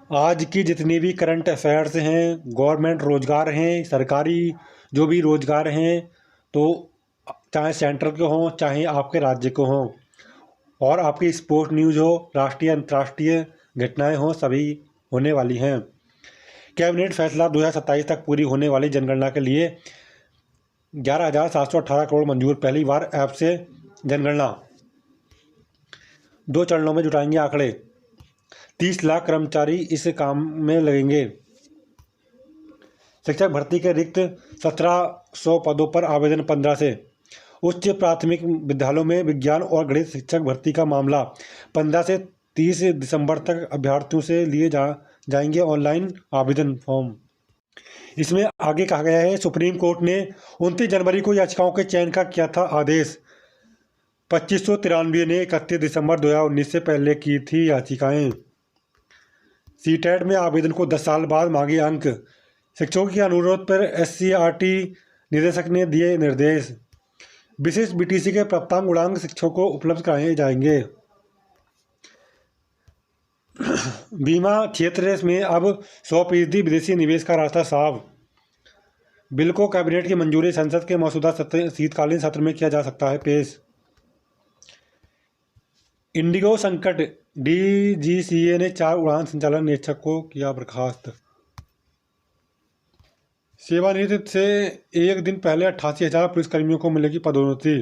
आज की जितनी भी करंट अफेयर्स हैं, गवर्नमेंट रोज़गार हैं, सरकारी जो भी रोज़गार हैं, तो चाहे सेंट्रल के हों, चाहे आपके राज्य के हों, और आपकी स्पोर्ट न्यूज़ हो, राष्ट्रीय अंतर्राष्ट्रीय घटनाएं हों, सभी होने वाली हैं। कैबिनेट फैसला 2027 तक पूरी होने वाली जनगणना के लिए 11,718 करोड़ मंजूर। पहली बार ऐप से जनगणना 2 चरणों में जुटाएंगे आंकड़े। 30 लाख कर्मचारी इस काम में लगेंगे। शिक्षक भर्ती के रिक्त 1700 पदों पर आवेदन 15 से। उच्च प्राथमिक विद्यालयों में विज्ञान और गणित शिक्षक भर्ती का मामला 15 से 30 दिसंबर तक अभ्यर्थियों से लिए जाएंगे ऑनलाइन आवेदन फॉर्म। इसमें आगे कहा गया है, सुप्रीम कोर्ट ने 29 जनवरी को याचिकाओं के चयन का किया था आदेश। 2593 ने 31 दिसंबर 2019 से पहले की थी याचिकाएं। सीटेट में आवेदन को 10 साल बाद मांगे अंक। शिक्षकों के अनुरोध पर SCRT निदेशक ने दिए निर्देश। विशिष्ट BTC के प्राप्तांक गुणांक शिक्षकों को उपलब्ध कराए जाएंगे। बीमा क्षेत्र में अब 100% विदेशी निवेश का रास्ता साफ। बिल को कैबिनेट की मंजूरी, संसद के मौजूदा शीतकालीन सत्र में किया जा सकता है पेश। इंडिगो संकट, DGCA ने 4 उड़ान संचालन निरीक्षक को किया बर्खास्त। सेवानिवृत्ति से एक दिन पहले 88,000 पुलिसकर्मियों को मिलेगी पदोन्नति।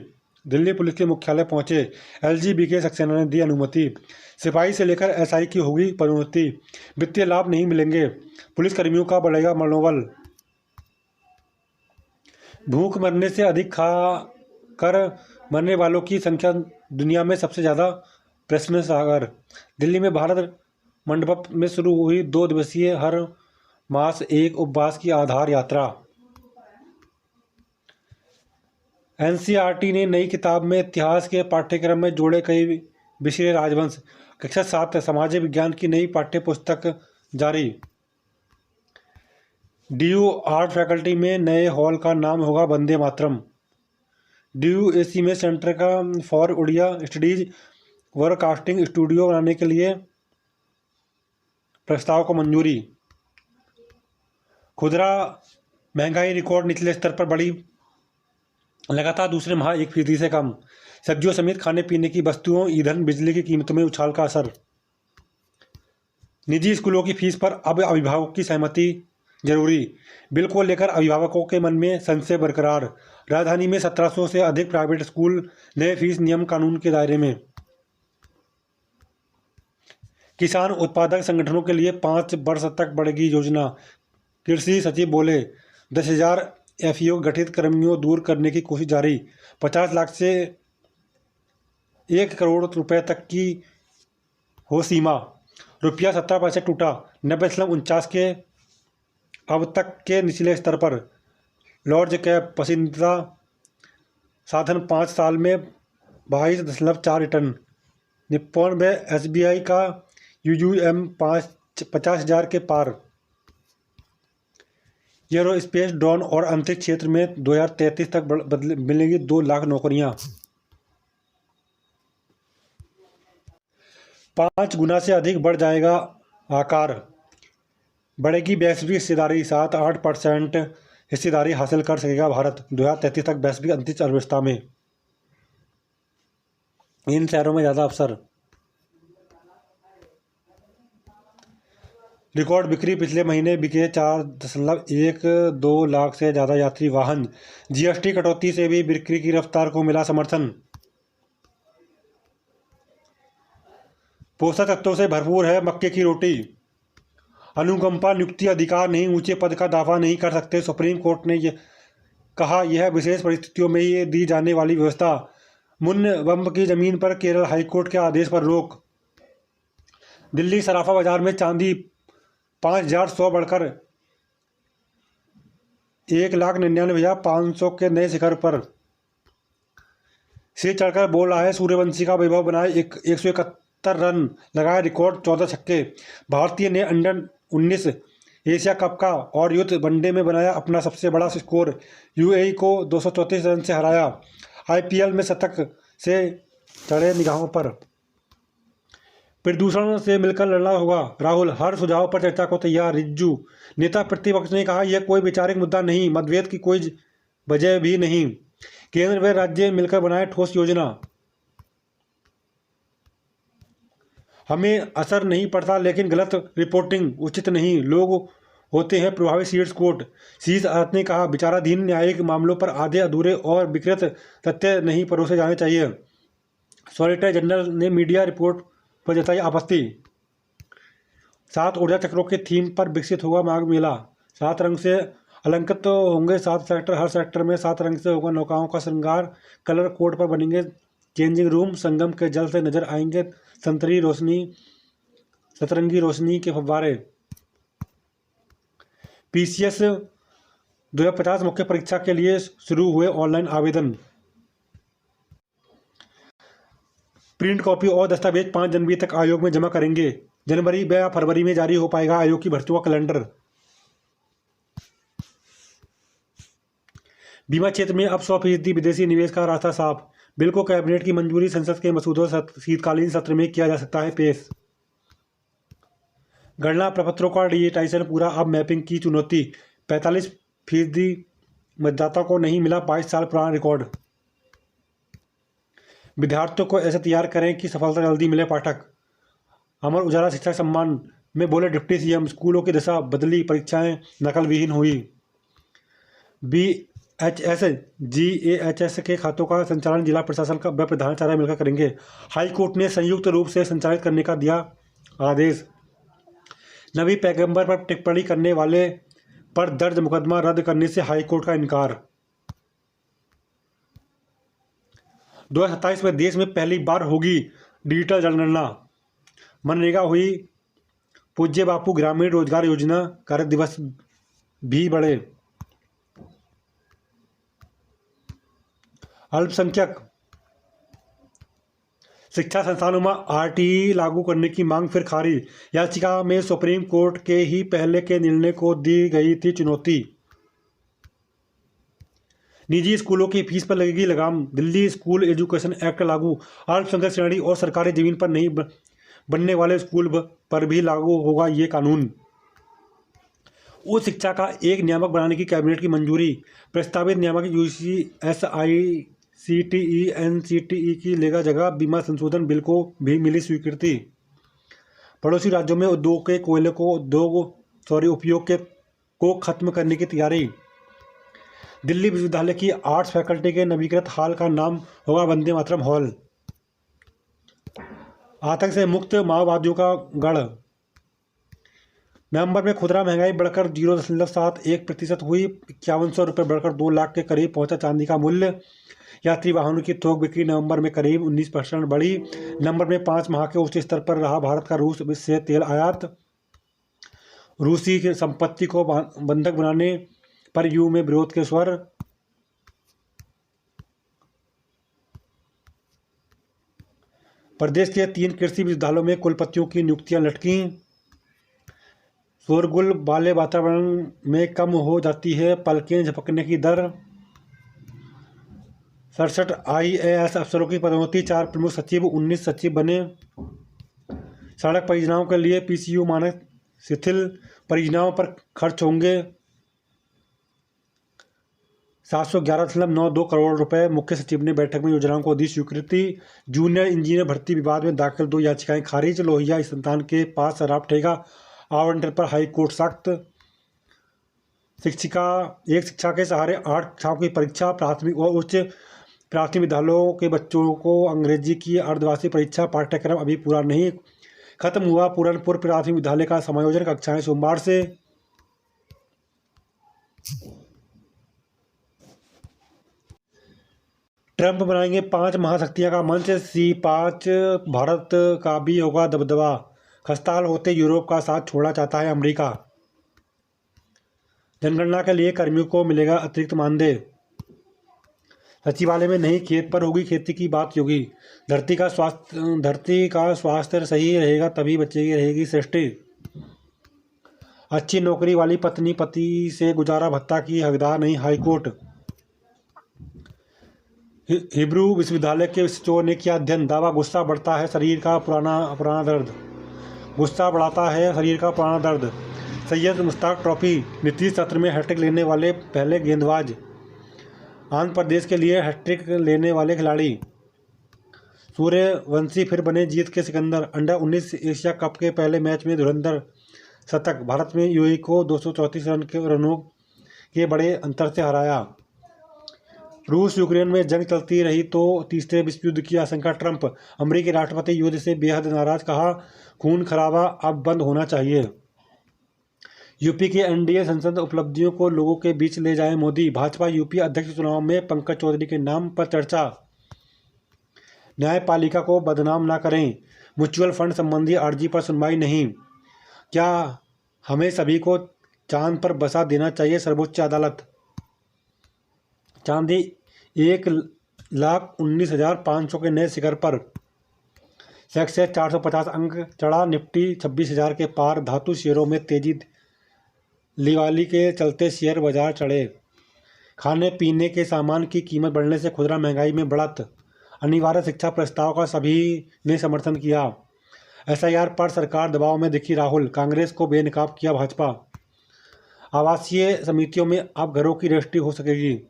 दिल्ली पुलिस के मुख्यालय पहुंचे LGBK सक्सेना ने दी अनुमति। सिपाही से लेकर SI की होगी पदोन्नति। वित्तीय लाभ नहीं मिलेंगे, पुलिसकर्मियों का बढ़ेगा मनोबल। भूख मरने से अधिक खा कर मरने वालों की संख्या दुनिया में सबसे ज़्यादा। प्रश्न सागर, दिल्ली में भारत मंडप में शुरू हुई 2 दिवसीय हर मास एक उपवास की आधार यात्रा। NCERT ने नई किताब में इतिहास के पाठ्यक्रम में जोड़े कई विषय राजवंश। कक्षा 7 सामाजिक विज्ञान की नई पाठ्य पुस्तक जारी। DU आर्ट फैकल्टी में नए हॉल का नाम होगा वंदे मातरम। DUAC में सेंटर का for Odia studies broadcasting studio बनाने के लिए प्रस्ताव को मंजूरी। खुदरा महंगाई रिकॉर्ड निचले स्तर पर बढ़ी, लगातार दूसरे माह 1% से कम। सब्जियों समेत खाने पीने की वस्तुओं, ईंधन, बिजली की कीमतों में उछाल का असर। निजी स्कूलों की फीस पर अब अभिभावकों की सहमति जरूरी। बिल को लेकर अभिभावकों के मन में संशय बरकरार। राजधानी में 1700 से अधिक प्राइवेट स्कूल नए फीस नियम कानून के दायरे में। किसान उत्पादक संगठनों के लिए 5 वर्ष तक बढ़ेगी योजना। कृषि सचिव बोले 10,000 FEO गठित कर्मियों दूर करने की कोशिश जारी। 50 लाख से 1 करोड़ रुपए तक की हो सीमा। रुपया 70 पैसे टूटा, 90.49 के अब तक के निचले स्तर पर। लॉर्ज कैप पसंदीदा साधन 5 साल में 22.4 रिटर्न। निप्पॉन में SBI का UUM 50,000 के पार। एयरोस्पेस, ड्रोन और अंतरिक्ष क्षेत्र में 2033 तक मिलेंगी 2 लाख नौकरियां। 5 गुना से अधिक बढ़ जाएगा आकार। बढ़ेगी वैश्विक हिस्सेदारी, 7-8% हिस्सेदारी हासिल कर सकेगा भारत 2033 तक वैश्विक अंतरिक्ष अर्थव्यवस्था में। इन शहरों में ज़्यादा अवसर। रिकॉर्ड बिक्री, पिछले महीने बिके 4.12 लाख से ज़्यादा यात्री वाहन। GST कटौती से भी बिक्री की रफ्तार को मिला समर्थन। पोषक तत्वों से भरपूर है मक्के की रोटी। अनुकंपा नियुक्ति अधिकार नहीं, ऊंचे पद का दावा नहीं कर सकते। सुप्रीम कोर्ट ने कहा, यह विशेष परिस्थितियों में ही दी जाने वाली व्यवस्था। मुनबम की जमीन पर केरल हाईकोर्ट के आदेश पर रोक। दिल्ली सराफा बाजार में चांदी 5,100 बढ़कर 1,99,500 के नए शिखर पर। सिर चढ़कर बोल रहा है सूर्यवंशी का वैभव, बनाए 171 रन, लगाए रिकॉर्ड 14 छक्के। भारतीय ने अंडर-19 एशिया कप का और यूथ वनडे में बनाया अपना सबसे बड़ा स्कोर। UAE को 234 रन से हराया। IPL में शतक से चढ़े निगाहों पर। प्रदूषण से मिलकर लड़ना होगा। राहुल हर सुझाव पर चर्चा को तैयार। रिज्जू नेता प्रतिपक्ष ने कहा, यह कोई वैचारिक मुद्दा नहीं, मतभेद की कोई वजह भी नहीं। केंद्र व राज्य मिलकर बनाए ठोस योजना। हमें असर नहीं पड़ता, लेकिन गलत रिपोर्टिंग उचित नहीं। लोग होते हैं प्रभावी। सीड्स कोर्ट शीर्ष अदालत ने कहा, विचाराधीन न्यायिक मामलों पर आधे अधूरे और विकृत तथ्य नहीं परोसे जाने चाहिए। सॉलिसिटर जनरल ने मीडिया रिपोर्ट पर जताई आपत्ति। 7 ऊर्जा चक्रों के थीम पर विकसित होगा माघ मेला। 7 रंग से अलंकृत तो होंगे 7 सेक्टर। हर सेक्टर में 7 रंग से होगा नौकाओं का श्रृंगार। कलर कोड पर बनेंगे चेंजिंग रूम। संगम के जल से नजर आएंगे सतरंगी रोशनी के फव्वारे। पीसीएस 2050 मुख्य परीक्षा के लिए शुरू हुए ऑनलाइन आवेदन। प्रिंट कॉपी और दस्तावेज 5 जनवरी तक आयोग में जमा करेंगे। जनवरी या फरवरी में जारी हो पाएगा आयोग की भर्तियों का कैलेंडर। बीमा क्षेत्र में अब 100% विदेशी निवेश का रास्ता साफ। बिल को कैबिनेट की मंजूरी। संसद के मसूदों शीतकालीन सत्र में किया जा सकता है पेश। गणना प्रपत्रों का डिजिटाइजेशन पूरा, अब मैपिंग की चुनौती। 45% मतदाता को नहीं मिला 22 साल पुराना रिकॉर्ड। विद्यार्थियों को ऐसे तैयार करें कि सफलता जल्दी मिले। पाठक अमर उजाला शिक्षा सम्मान में बोले डिप्टी सीएम, स्कूलों की दशा बदली, परीक्षाएं नकल विहीन हुई। BHS GAHS के खातों का संचालन जिला प्रशासन का व प्रधानाचार्य मिलकर करेंगे। हाई कोर्ट ने संयुक्त रूप से संचालित करने का दिया आदेश। नबी पैगंबर पर टिप्पणी करने वाले पर दर्ज मुकदमा रद्द करने से हाई कोर्ट का इनकार। 2027 में देश में पहली बार होगी डिजिटल जनगणना। मनरेगा हुई पूज्य बापू ग्रामीण रोजगार योजना। कार्य दिवस भी बढ़े। अल्पसंख्यक शिक्षा संस्थानों में RTE लागू करने की मांग फिर खारिज। याचिका में सुप्रीम कोर्ट के ही पहले के निर्णय को दी गई थी चुनौती। निजी स्कूलों की फीस पर लगेगी लगाम। दिल्ली स्कूल एजुकेशन एक्ट लागू। अल्पसंख्यक श्रेणी और सरकारी जमीन पर नहीं बनने वाले स्कूल पर भी लागू होगा ये कानून। उच्च शिक्षा का एक नियामक बनाने की कैबिनेट की मंजूरी। प्रस्तावित नियामक UGC SICTE NCTE की लेगा जगह। बीमा संशोधन बिल को भी मिली स्वीकृति। पड़ोसी राज्यों में उद्योग के कोयले को उपयोग को खत्म करने की तैयारी। दिल्ली विश्वविद्यालय की आर्ट्स फैकल्टी के नवीकृत हॉल का नाम होगा वंदे मातरम हॉल। आतंक से मुक्त माओवादियों का गढ़। नवंबर में खुदरा महंगाई बढ़कर 0.71% हुई। 5100 रुपये बढ़कर 2 लाख के करीब पहुंचा चांदी का मूल्य। यात्री वाहनों की थोक बिक्री नवंबर में करीब 19% बढ़ी। नवंबर में 5 माह के उच्च स्तर पर रहा भारत का रूस से तेल आयात। रूसी की संपत्ति को बंधक बनाने पर EU में विरोध के स्वर। प्रदेश के 3 कृषि विश्वविद्यालयों में कुलपतियों की नियुक्तियां लटकी। शोरगुल वाले वातावरण में कम हो जाती है पलकें झपकने की दर। 67 IAS अफसरों की पदोन्नति। 4 प्रमुख सचिव 19 सचिव बने। सड़क परियोजनाओं के लिए PCU मानक शिथिल। परियोजनाओं पर खर्च होंगे 711.92 करोड़ रुपए। मुख्य सचिव ने बैठक में योजनाओं को दी स्वीकृति। जूनियर इंजीनियर भर्ती विवाद में दाखिल 2 याचिकाएं खारिज। लोहिया संतान के पास शराब ठेका आवंटन पर हाई कोर्ट सख्त। एक शिक्षा के सहारे 8 कक्षाओं की परीक्षा। प्राथमिक और उच्च प्राथमिक विद्यालयों के बच्चों को अंग्रेजी की अर्धवार्षिक परीक्षा पाठ्यक्रम अभी पूरा नहीं। खत्म हुआ पूरनपुर प्राथमिक विद्यालय का समायोजन। कक्षाएं सोमवार से। ट्रंप बनाएंगे 5 महाशक्तियां का मंच। C5 भारत का भी होगा दबदबा। खस्ताहाल होते यूरोप का साथ छोड़ना चाहता है अमेरिका। जनगणना के लिए कर्मियों को मिलेगा अतिरिक्त मानदेय। सचिवालय में नहीं खेत पर होगी खेती की बात योगी। धरती का स्वास्थ्य सही रहेगा तभी बचेगी रहेगी सृष्टि। अच्छी नौकरी वाली पत्नी पति से गुजारा भत्ता की हकदार नहीं हाईकोर्ट। हिब्रू विश्वविद्यालय के विशेषज्ञों ने किया अध्ययन, दावा गुस्सा बढ़ता है शरीर का पुराना दर्द। गुस्सा बढ़ाता है शरीर का पुराना दर्द। सैयद मुश्ताक ट्रॉफी, नीतीश सत्र में हैट्रिक लेने वाले पहले गेंदबाज। आंध्र प्रदेश के लिए हैट्रिक लेने वाले खिलाड़ी। सूर्यवंशी फिर बने जीत के सिकंदर। अंडर 19 एशिया कप के पहले मैच में धुरंधर शतक। भारत में यूएई को 234 रनों के बड़े अंतर से हराया। रूस यूक्रेन में जंग चलती रही तो तीसरे विश्व युद्ध की आशंका। ट्रंप, अमेरिकी राष्ट्रपति युद्ध से बेहद नाराज, कहा खून खराबा अब बंद होना चाहिए। यूपी के एनडीए संसद उपलब्धियों को लोगों के बीच ले जाए मोदी। भाजपा यूपी अध्यक्ष चुनाव में पंकज चौधरी के नाम पर चर्चा। न्यायपालिका को बदनाम ना करें, म्यूचुअल फंड संबंधी अर्जी पर सुनवाई नहीं। क्या हमें सभी को चांद पर बसा देना चाहिए, सर्वोच्च अदालत। चांदी 1,19,500 के नए शिखर पर। सेंसेक्स 450 अंक चढ़ा, निफ्टी 26,000 के पार। धातु शेयरों में तेजी, दिवाली के चलते शेयर बाजार चढ़े। खाने पीने के सामान की कीमत बढ़ने से खुदरा महंगाई में बढ़त। अनिवार्य शिक्षा प्रस्ताव का सभी ने समर्थन किया। एसआईआर पर सरकार दबाव में दिखी राहुल, कांग्रेस को बेनकाब किया भाजपा। आवासीय समितियों में अब घरों की रजिस्ट्री हो सकेगी।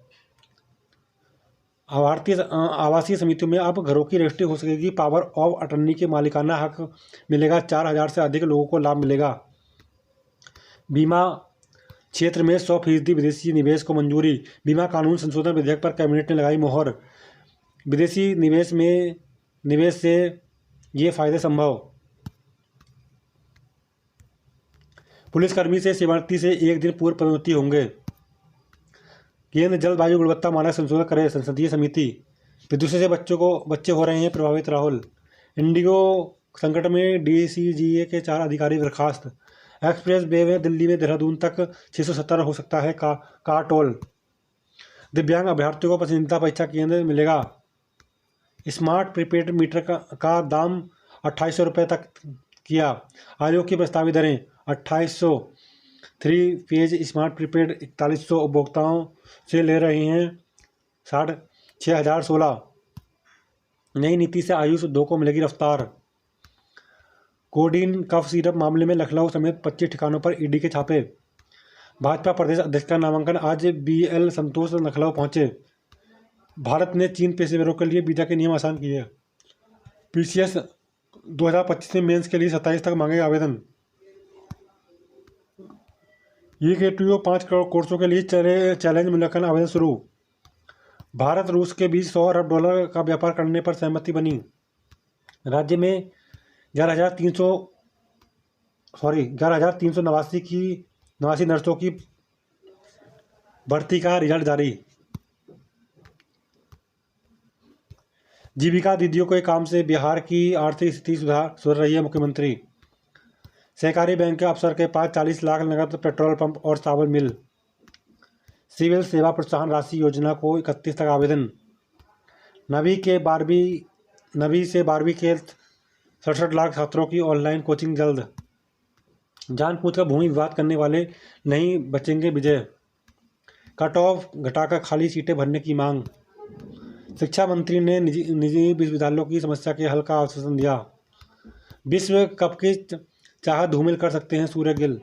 आवासीय समितियों में अब घरों की रजिस्ट्री हो सकेगी। पावर ऑफ अटर्नी के मालिकाना हक मिलेगा। 4,000 से अधिक लोगों को लाभ मिलेगा। बीमा क्षेत्र में 100% विदेशी निवेश को मंजूरी। बीमा कानून संशोधन विधेयक पर कैबिनेट ने लगाई मोहर। विदेशी निवेश से ये फायदे संभव। पुलिसकर्मी से सेवानिवृत्ति से एक दिन पूर्व पदोन्नति होंगे। केंद्र जलवायु गुणवत्ता मानक संशोधन करे संसदीय समिति। प्रदूषण से बच्चे हो रहे हैं प्रभावित राहुल। इंडिगो संकट में डीसीजीए के 4 अधिकारी बर्खास्त। एक्सप्रेस वे में दिल्ली में देहरादून तक 670 हो सकता है का टोल। दिव्यांग अभ्यर्थियों को पसंदीदा परीक्षा केंद्र मिलेगा। स्मार्ट प्रीपेड मीटर का दाम 2800 रुपये तक किया। आयोग की प्रस्तावित दरें 2800। 3 फेज स्मार्ट प्रीपेड 4100 उपभोक्ताओं से ले रहे हैं 6,016। नई नीति से आयुष उद्योग को मिलेगी रफ्तार। कोडीन कफ सिरप मामले में लखनऊ समेत 25 ठिकानों पर ईडी के छापे। भाजपा प्रदेश अध्यक्ष का नामांकन आज। बीएल संतोष लखनऊ पहुंचे। भारत ने चीन पेशेवरों के लिए वीजा के नियम आसान किए। पीसीएस 2025 में मेंस के लिए 27 तक मांगेगा आवेदन। ईकेटीओ 5 करोड़ कोर्सों के लिए चैलेंज मूल्यांकन आवेदन शुरू। भारत रूस के बीच $100 अरब का व्यापार करने पर सहमति बनी। राज्य में 11,389 नर्सों की भर्ती का रिजल्ट जारी। जीविका दीदियों के काम से बिहार की आर्थिक स्थिति सुधर रही है, मुख्यमंत्री। सहकारी बैंक के अफसर के पास 40 लाख नकद, पेट्रोल पंप और साबुन मिल। सिविल सेवा प्रोत्साहन राशि योजना को 31 तक आवेदन। नवी से 12वीं के 67 लाख छात्रों की ऑनलाइन कोचिंग जल्द। जानबूझकर भूमि विवाद करने वाले नहीं बचेंगे विजय। कट ऑफ घटाकर खाली सीटें भरने की मांग। शिक्षा मंत्री ने निजी विश्वविद्यालयों की समस्या के हल का आश्वासन दिया। विश्व कप की चाहत धूमिल कर सकते हैं सूर्य गिल।